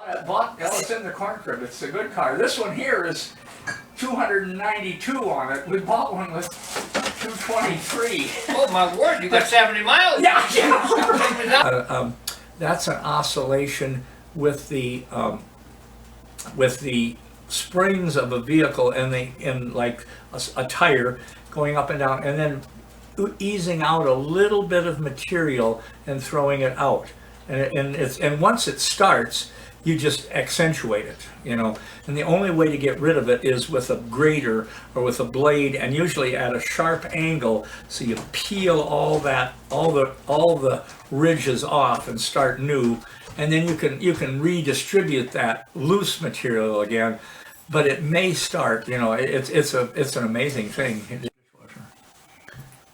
I bought, that was in the corn crib. It's a good car. This one here is 292 on it. We bought one with 223. Oh my word, you got 70 miles. Yeah. That's an oscillation with the springs of a vehicle in like a tire going up and down, and then easing out a little bit of material and throwing it out. And once it starts, you just accentuate it, you know. And the only way to get rid of it is with a grater or with a blade, and usually at a sharp angle, so you peel all the ridges off and start new, and then you can redistribute that loose material again. But it may start, you know. It's an amazing thing.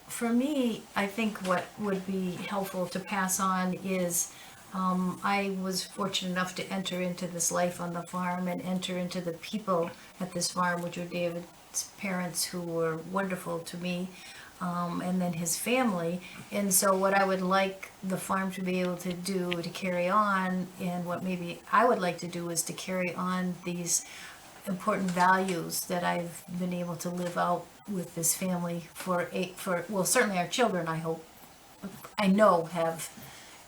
For me, I think what would be helpful to pass on is I was fortunate enough to enter into this life on the farm and enter into the people at this farm, which were David's parents, who were wonderful to me, and then his family. And so what I would like the farm to be able to do to carry on, and what maybe I would like to do, is to carry on these important values that I've been able to live out with this family for well, certainly our children, I know have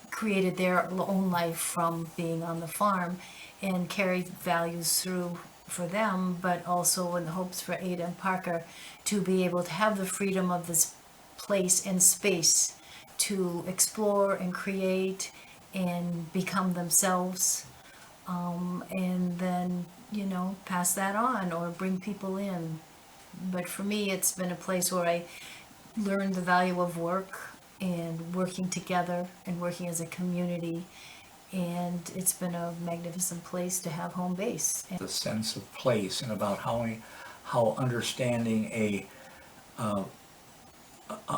created their own life from being on the farm, and carry values through for them, but also in the hopes for Ada and Parker to be able to have the freedom of this place and space to explore and create and become themselves, and then, you know, pass that on or bring people in. But for me, it's been a place where I learned the value of work and working together and working as a community, and it's been a magnificent place to have home base. The sense of place, and about how understanding a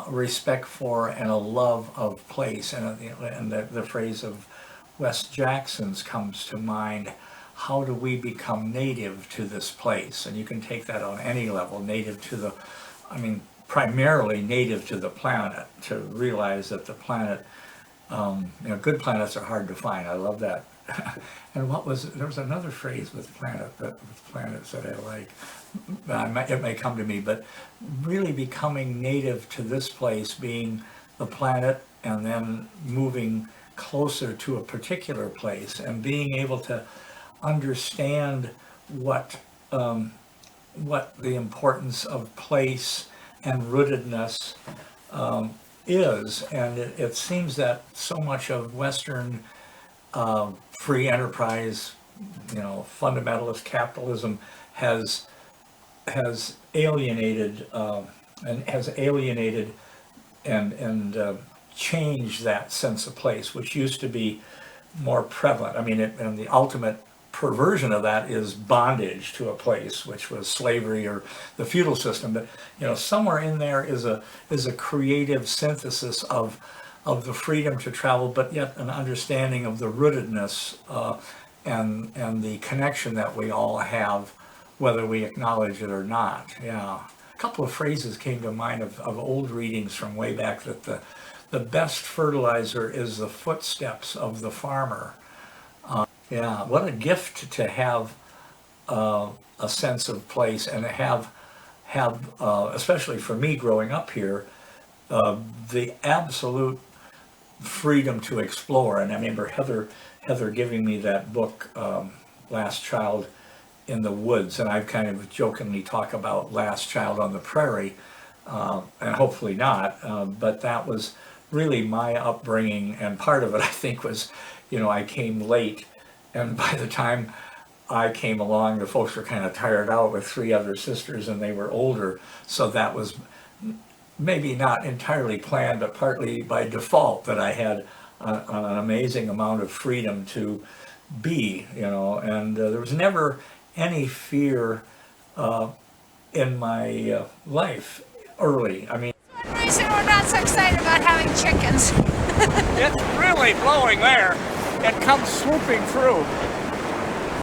respect for and a love of place, and the phrase of Wes Jackson's comes to mind. How do we become native to this place? And you can take that on any level, native to primarily native to the planet, to realize that the planet, good planets are hard to find. I love that. And there was another phrase with planets that I like. It may come to me, but really becoming native to this place, being the planet, and then moving closer to a particular place, and being able to understand what the importance of place and rootedness is. And it seems that so much of Western free enterprise, fundamentalist capitalism has alienated and changed that sense of place, which used to be more prevalent. And the ultimate perversion of that is bondage to a place, which was slavery or the feudal system. But somewhere in there is a creative synthesis of the freedom to travel, but yet an understanding of the rootedness and the connection that we all have, whether we acknowledge it or not. Yeah, a couple of phrases came to mind of old readings from way back, that the best fertilizer is the footsteps of the farmer. Yeah, what a gift to have a sense of place, and to have especially for me growing up here, the absolute freedom to explore. And I remember Heather giving me that book, Last Child in the Woods, and I've kind of jokingly talk about Last Child on the Prairie, and hopefully not, but that was really my upbringing, and part of it, I think, was, I came late. And by the time I came along, the folks were kind of tired out with 3 other sisters, and they were older. So that was maybe not entirely planned, but partly by default, that I had an amazing amount of freedom to be, and there was never any fear in my life early. One reason we're not so excited about having chickens. It's really blowing there. It comes swooping through.